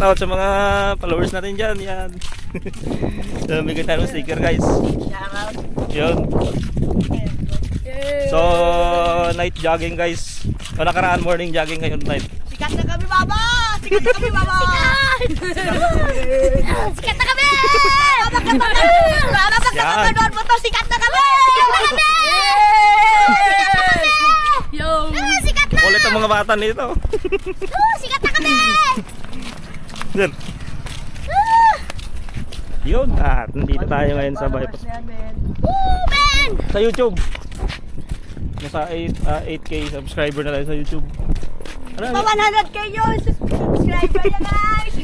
out sa mga followers natin dyan. Yan. So, bigyan tayo ng sticker guys. Yun. So, night jogging guys. O nakaraan morning jogging ngayon night. Sikat na kami baba! Sikat na kami baba! Sikat na kami! Babagkapag mo to, sikat na kami! Sikat na! Ulit ang mga bata nito. Sikat na kami! Yan. Yun. Nandito tayo ngayon sa bypass. Sa YouTube. Nasa 8K subscriber na tayo sa YouTube. Pa 100K yun! Subscriber na guys!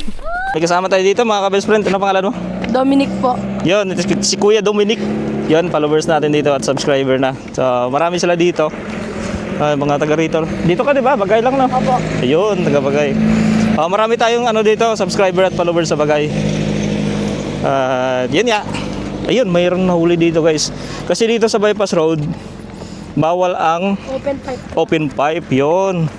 May kasama tayo dito mga ka-best friend. Ano pangalan mo? Dominic po. Yun, si Kuya Dominic. Yun, followers natin dito at subscriber na. So, marami sila dito. Mga taga rito. Dito ka, di ba? Bagay lang, no? Opo. Ayun, taga Bagay. Marami tayong ano dito, subscriber at followers sa Bagay. Yan ya. Ayun, mayroong nahuli dito, guys. Kasi dito sa bypass road, bawal ang open pipe. Yun.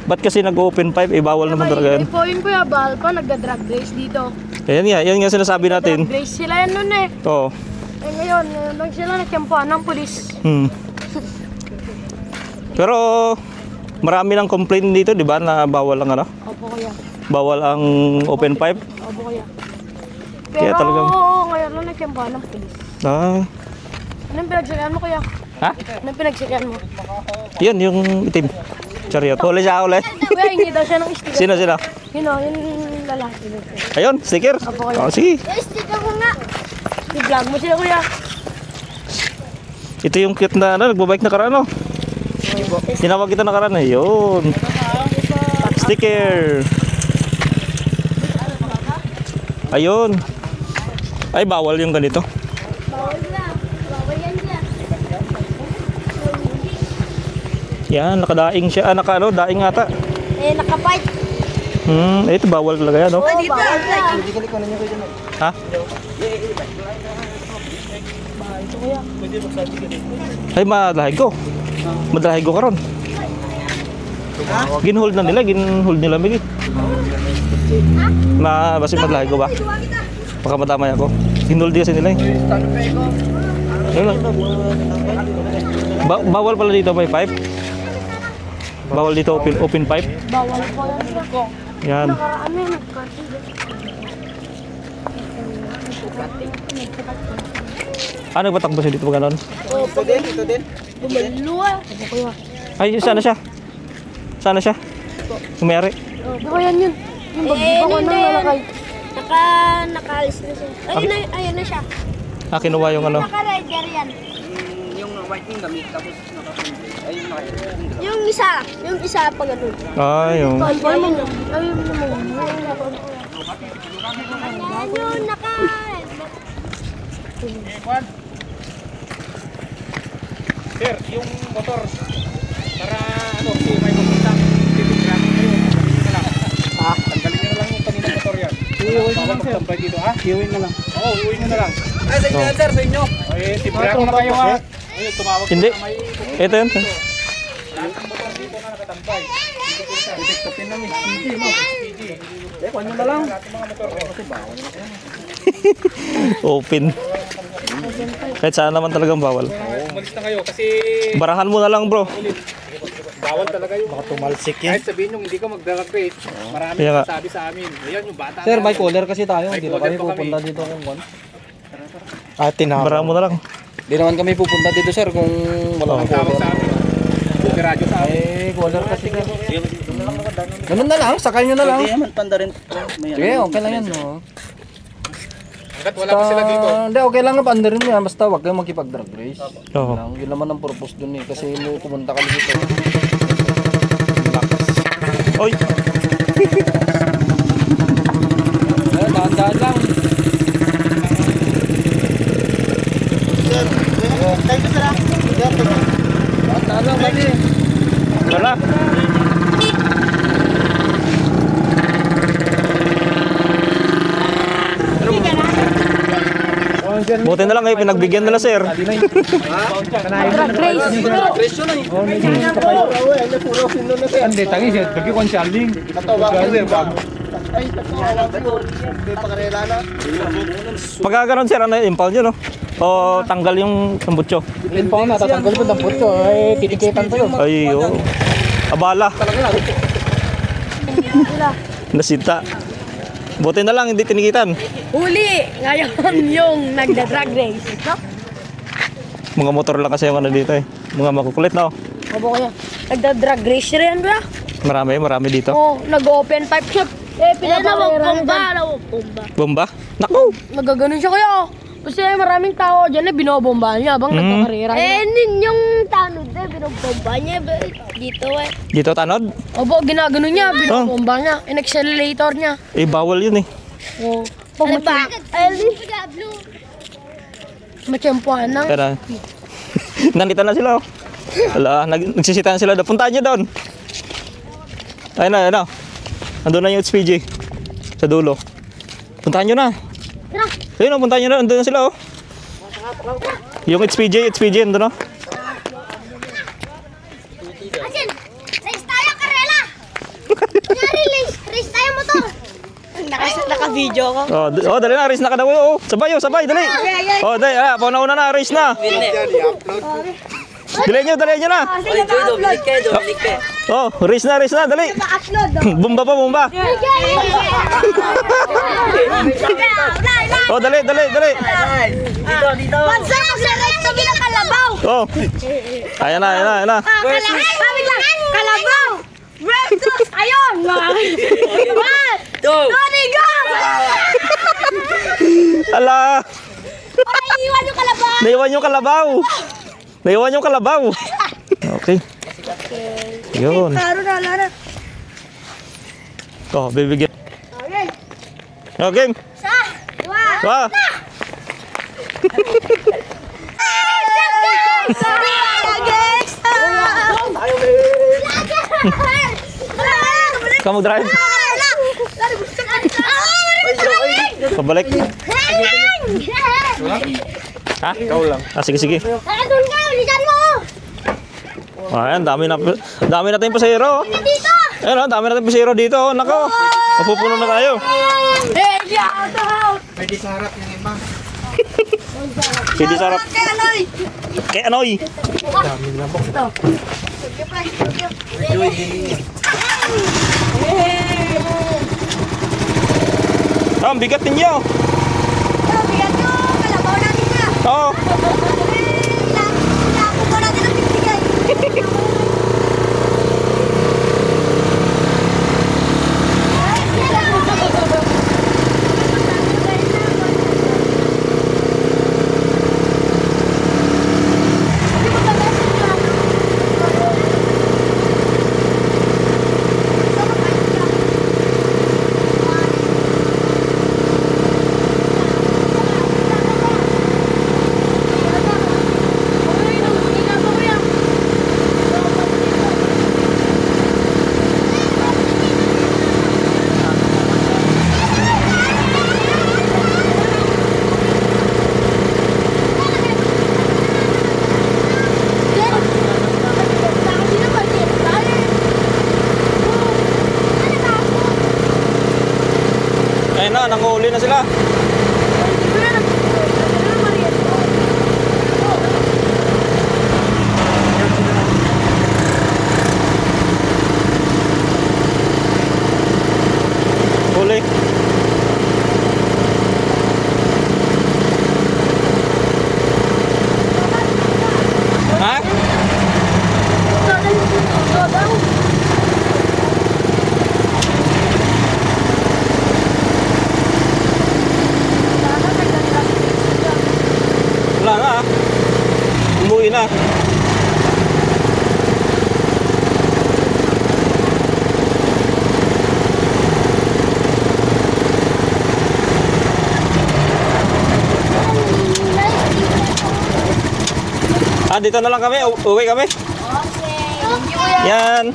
Ba't kasi nag-open pipe? Bawal naman talaga yan. Po yun kuya, bawal pa. Nagda-drag race dito. Ayan nga, yan nga sinasabi natin. Drag race sila yan nun eh. Oo. Ngayon lang sila nagkampuan ng pulis. Pero marami ng complaint dito, di ba, na bawal ang ano? Opo kuya. Bawal ang open pipe. Opo kuya. Kaya Pero talagang ngayon lang nagkampuan ng pulis. Anong pinagsakyan mo kuya? Ha? Anong pinagsakyan mo? Yun, yung itim. Chariot. Huli siya, huli. Kuya, hingi daw siya ng sticker. Sino? Yun o, yung lalaki. Ayun, sticker. Opo kuya. Sige. Sticker mo nga. I-vlog mo sila kuya. Ito yung cute na ano, nagbabike na karano. Tinawag kita na karano. Yun. Sticker. Ayun. Ay, bawal yung ganito. Bawal na. Bawal yan dyan. Yan, nakadaing siya. Daing ata. Nakapipe. Ito bawal talaga yan, no? Dito. Ha? Ay, madahig ko karon. Ginhold na nila, Migi. Basi madahig ko ba? Baka matamay ako. Ginhold din kasi nila eh. Bawal pala dito may pipe. Bawal dito open pipe. Bawal po yan. Yan. Nakaraan na nagkati. Nagpatakbo siya dito pag ganon? Ito din. Bumalo Opo kuya. Ay, sana siya. Umeri. Opo yan yun. Yung bagbibang ko nang lalakay. Nakaalis na siya. Ayun na siya. Kinuha yung ano. Naka-rider yan. Yung white yung damit tapos naka-print. Ayun na kayo. Yung isa pa ganun. Yung. Ayun Ayun, naka... Sir, yung motor para ano, si may pupunta titignan kayo. Tanggalin nyo na lang yung kanina motor yan. Iuwi na lang, sir. Dito, ha? Iuwi na lang. Oo, iuwi nyo na lang. Ay, sa inyo, sir, sa inyo. Ay, tibrang na kayo, ha? Ayun, tumawag Hindi. na may... Ito yan. Lahat ng motor dito na nakatambay. Dito po siya. Titik-tapin na may speedy, no? Speedy. Eh, kuha nyo na lang. Lahat ng mga motor, kasi bawal na kayo. Open. Kahit saan naman talagang bawal. Umalis na kayo kasi... Barahan mo na lang, bro. Bawal talaga yung... Baka tumalsik yan. Kahit sabihin nyo, hindi ka mag-drag race. Marami sabi sa amin. Ayan yung bata. Sir, may caller kasi tayo. Hindi na kami pupunta dito kung kwan. Barahan mo na lang. Hindi naman kami pupunta dito, sir, kung wala kang Tawag sa caller. amin. Radyo sa amin. Caller kasi sir. Ganun na lang, sakay nyo na lang. Hindi naman panda rin. Sige, okay lang yan. No? Hanggat wala pa sila dito. Hindi, okay lang na paanda rin yan. Basta huwag kayong magkipag-drag race. Oo. Yun naman ang purpose dun eh. Kasi mo pumunta ka dito. Oy! Dahan-dahan lang. Dahan-dahan lang, buddy. Wala. Buti na lang kayo, pinagbigyan nila sir. Drag race. Presyo na eh. Hindi, tangi siya. Bagi ko ang charling. Pagka ganun sir, ano impound yun, no? O tanggal yung tambutso? Yun po, natatanggal ko ng putso. Ay, titikitan ko yun. Ay, oh. Abala. Nasita. Buti na lang, hindi tinikitan. Huli! Ngayon yung nagda-drag race. No? Mga motor lang kasi yung ano dito eh. Mga makukulit, no? Opo kaya. Nagda-drag race rin ba? Marami dito. Oo, nag-open pipe siya. Pinapakarera niya. Bomba? Naku! Nagaganon siya kaya. Kasi maraming tao dyan na binobomba niya habang nagkakarera niya. yung tanod na, binobomba niya. Dito eh. Dito tanod? Opo, ginaganon niya, binobomba niya. In-accelerator niya. Eh, bawal yun eh. Oo. Ano ba? Matsyempohan na. Pero, nandito na sila oh. Wala, nagsisita na sila. Puntaan nyo doon. Ayun na. Andun na yung HPG. Sa dulo. Puntaan nyo na. Ayun o, puntaan nyo na. Andun na sila oh. Yung HPG, andun na. Asin, race tayo, Karela! Kunyari, race tayo motor! Naka-video ko. Oh, dali na. Race na ka daw. Oh, sabay, dali. Oh, dali. Pauna na. Race na. Dali nyo na. Oh, race na, dali. Bomba pa, bomba. Oh, dali. Bansa mo sa race na Kalabaw! Oh. Ayan na. Kalabaw! Versus, ayun! One! Tony, go! Ala, Iwan yung Kalabaw! naiwan yung kalabaw. Okay. Yun. Laro. Oh, bibigyan. Okay. Oh, game. Sa, dua. Wah. Kamu drive. Pabalik. Ha? Ikaw lang. Sige. Doon ka, lisan mo! Ayan, dami natin pasahero. Dito! Ayun, dami natin pasahero dito. Nako. Mapupuno na tayo. Hey, shout out! Pwede sarap. Kay Anoy. Ang bigat ninyo. Bigat nyo, Kalabaw natin na. Oo. Nakuha natin ang bibigay. Ayun na, nanguhuli na sila. Huli. Ha? Wala na. Umuwi na. Dito na lang kami. Uwi kami. Yan.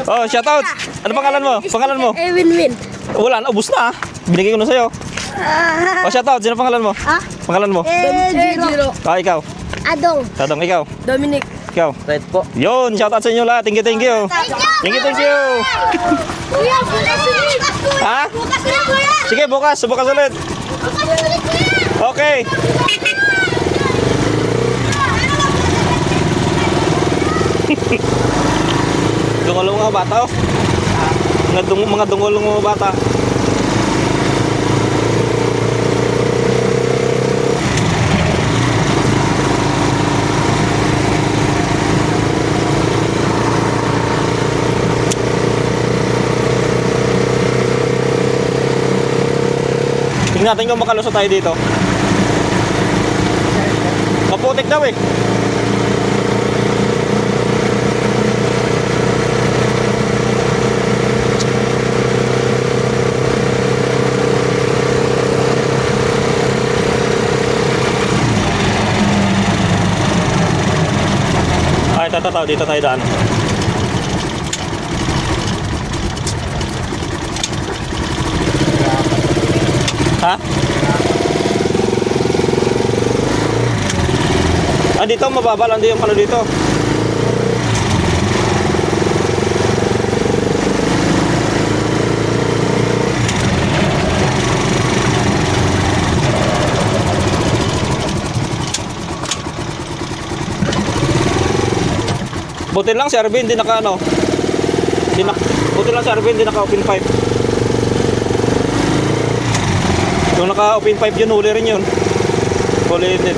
Oh, shout out. Ano pangalan mo? Win-win. Wala na, ubus na. Binigay ko na sa'yo. Oh, shout out. Sino pangalan mo? Pangalan mo? Zero. Ikaw. Adong. Tadong, ikaw. Dominic. Ikaw. Right po. Yun, shout out sa inyo lahat. Thank you. Thank you. Thank you. Kuya, bukas ulit! Ha? Bukas ulit, kuya! Sige, bukas ulit. Bukas ulit, kuya! Okay. Dungolong mga bata, oh. Mga dungolong mga bata. Tingnan natin kung makalusot tayo dito. Maputik daw eh. Ay, tataw, dito tayo daan. Ha? Ah, dito mababa lang din yung palo dito. Buti lang si Arvin, hindi naka ano. Buti lang si Arvin, hindi naka open pipe. Kung naka open pipe yun, huli rin yun. Huli din.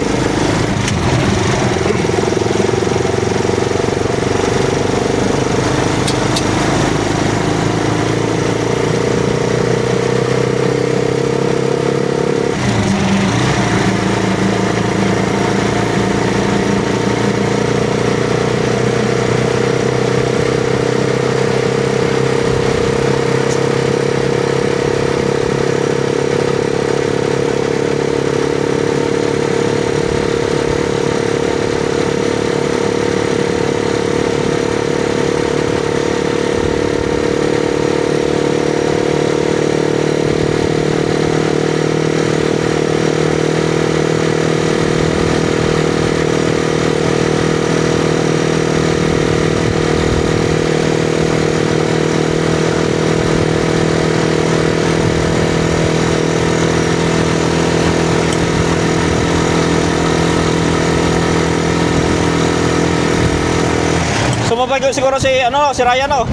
Sumabay ko siguro si Ryan, oh.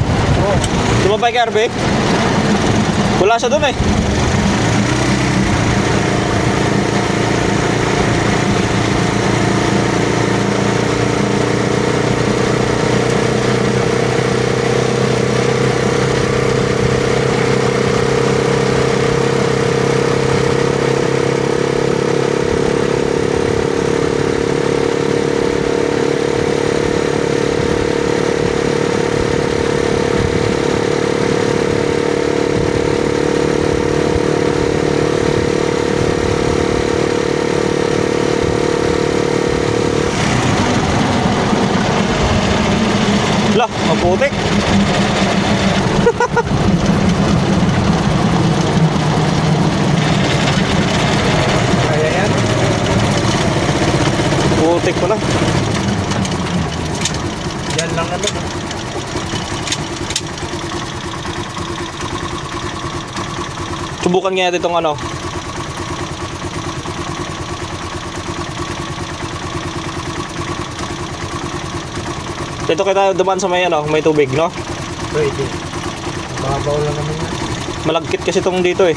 Sumabay kay RB. Wala siya doon eh. Lah, maputik. Kaya yan. Putik pala. Yan lang naman. Subukan nga natin itong ano. Dito kita dumaan sa may may tubig, no? Pwede. Babaw lang naman yan. Malagkit kasi itong dito eh.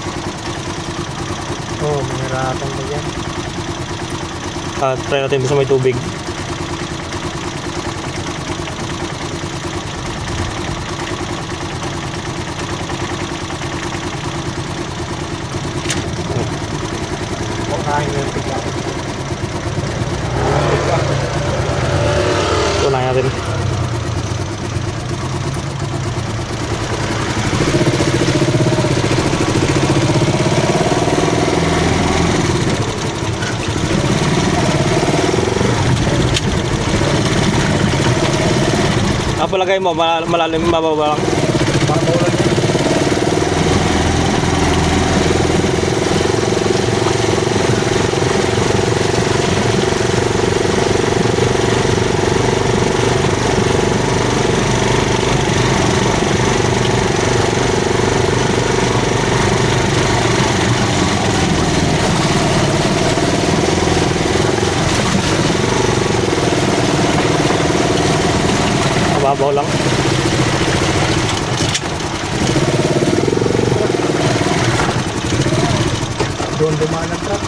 Oo, mahirapan ka dyan. Try natin sa may tubig. Pakain yan. Tunayan natin. Palagay mo, malalim, mababa lang. Babaw lang yan. Doon dumaan ang truck.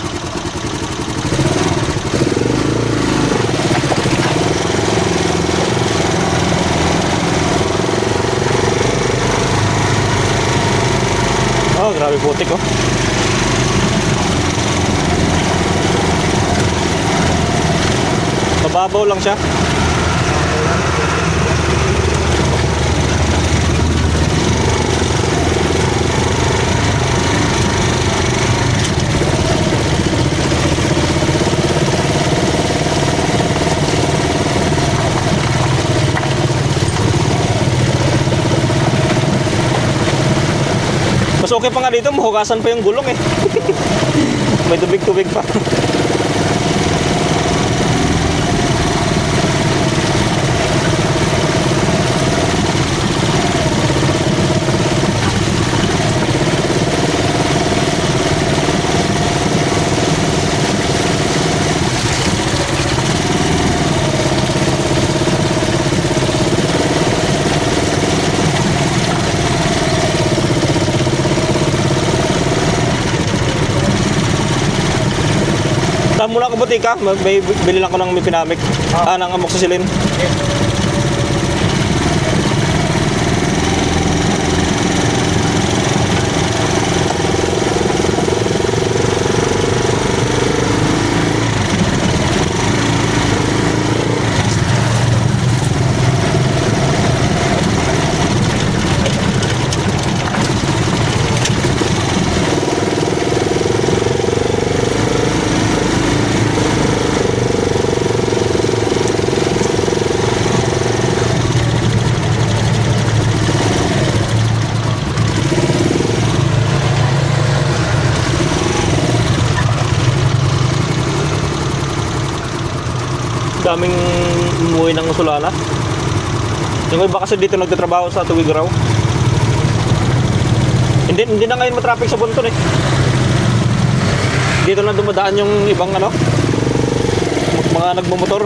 Oh, grabe putik oh. Mababaw lang siya. Mas okay pa nga dito, mahugasan pa yung gulong eh. May tubig-tubig pa. Mula ko butika, bili lang ko ng Mipinamic. Ng amoxicillin. Daming umuwi ng Usulana. Yung iba kasi dito nagtatrabaho sa Tuwig raw. Hindi na ngayon matraffic sa Bunton eh. Dito na dumadaan yung ibang mga nagmumotor.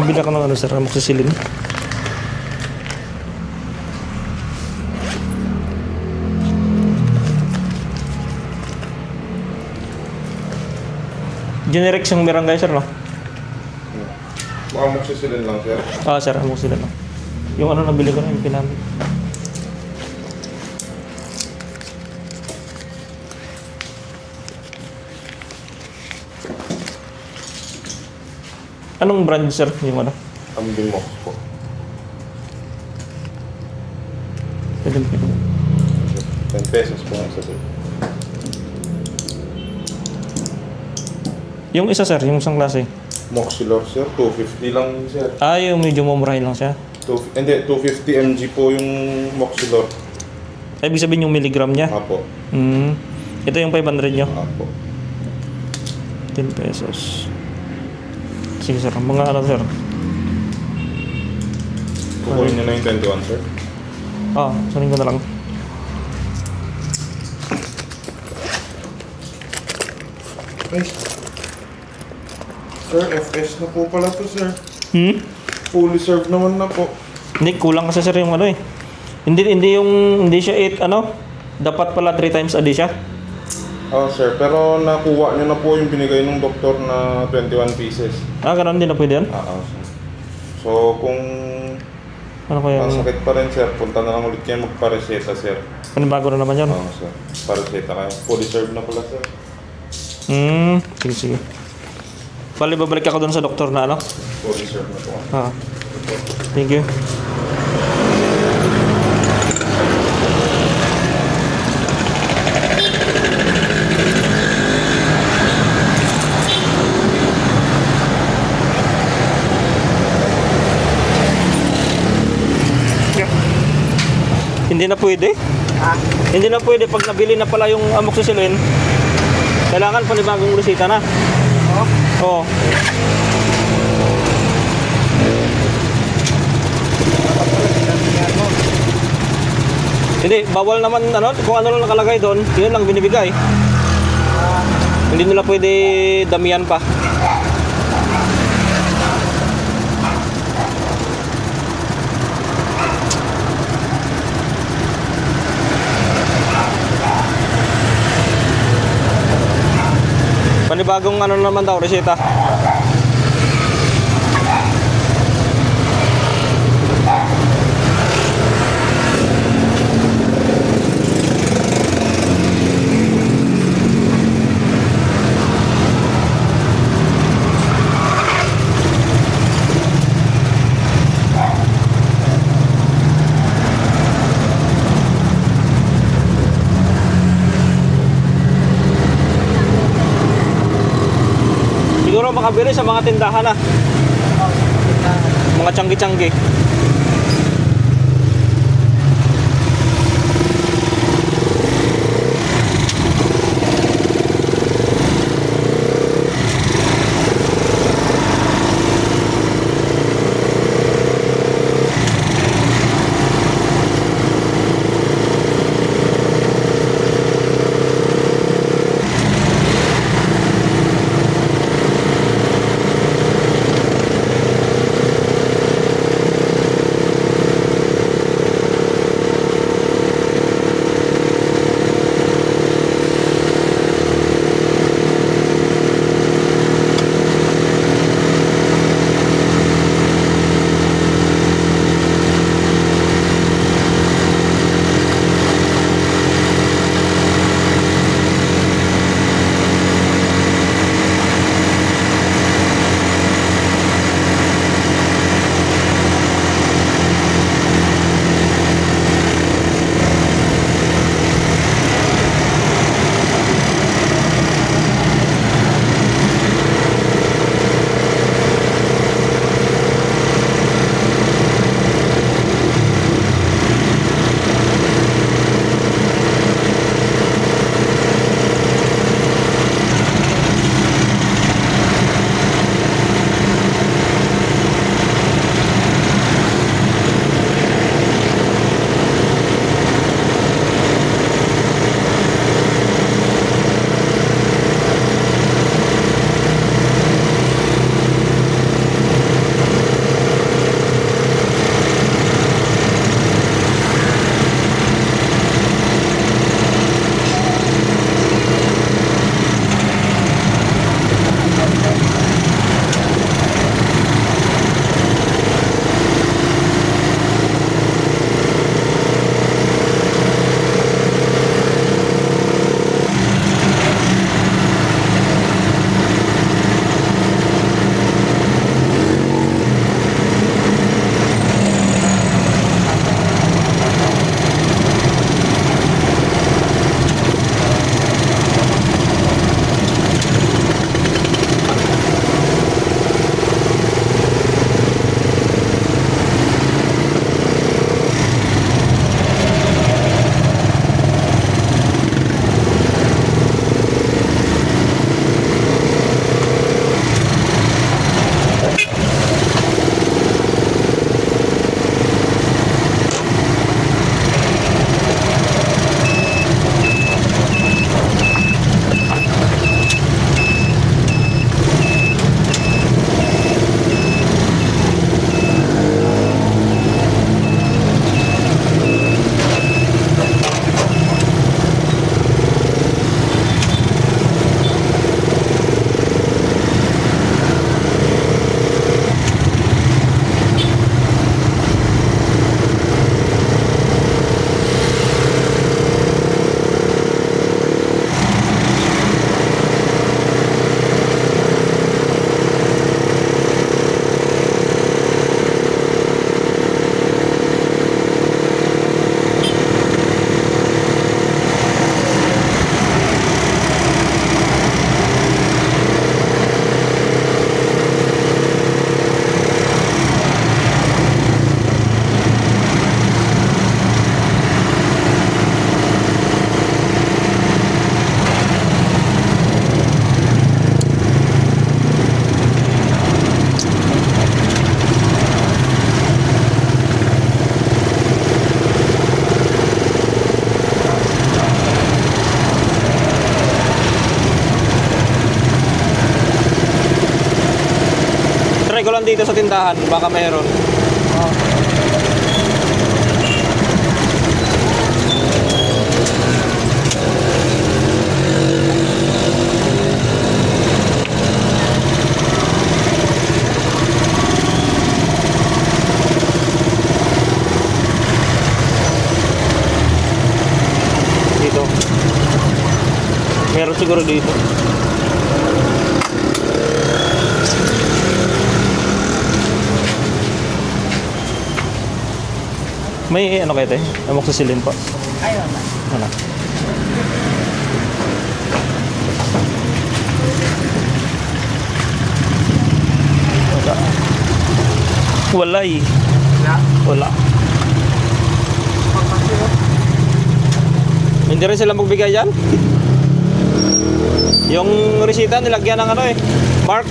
Bibila ka ng ano sir, amoxicillin. Generic yung barangay sir, no? Baka magsisilin lang, sir. Ah, sir, amoxicillin lang. Yung ano nabili ko na yung pinamit. Anong brand sir yung ano? Ambing mo po. Pwede mo. 10 pesos po ang isa, sir. Yung isa sir, yung isang klase. Moxilor, sir. 250 lang, sir. Ah, yung medyo mumurahin lang siya. Hindi, 250 mg po yung Moxilor. Ay, ibig sabihin yung milligram niya. Apo. Ito yung 500 nyo. Apo. 10 pesos. Sige sir, mga ano sir? Kukunin niyo na yung 21, sir. Ah, sanin ko na lang. Ay. Sir, FS na po pala to, sir. Fully served naman na po. Hindi, kulang kasi sir yung ano eh. Hindi siya 8 ano? Dapat pala 3 times a day siya. Sir, pero nakuha niyo na po yung binigay ng doktor na 21 pieces. Ah, ganun din na pwede yan? Sir. So, kung Ano kaya yung... sakit pa rin, sir, punta na lang ulit kayo magpareseta, sir. Panibago na naman yun? Sir. Pareseta kayo. Fully served na pala, sir. Sige, sige. Bali, babalik ako dun sa doktor na ano? Fully served na po. Thank you. Hindi na pwede? Hindi na pwede pag nabili na pala yung amoxicillin. Kailangan panibagong resita na. Oo. Hindi, bawal naman ano, kung ano lang nakalagay doon, yun lang binibigay. Hindi nila pwede damihan pa. Panibagong ano naman daw, reseta. Siguro makabili sa mga tindahan na. Mga tiyanggi-tiyanggi. dito sa tindahan, baka meron. Dito. Meron siguro dito. May ano kayo tayo? Amoxicillin po. Ayun. Ano? Wala. Wala eh. Wala. Hindi rin sila magbigay yan? Yung resita nilagyan ng ano eh, mark.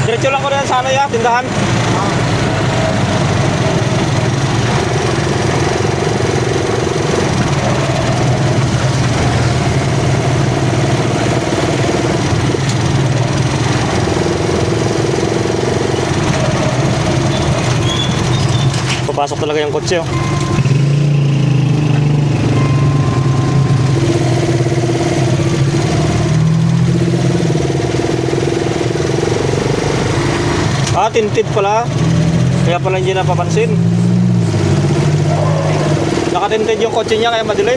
Diretso lang ko rin sa ano ya, tindahan. Papasok talaga yung kotse oh. Ah, tinted pala. Kaya pala hindi napapansin. Nakatinted yung kotse niya kaya madilim.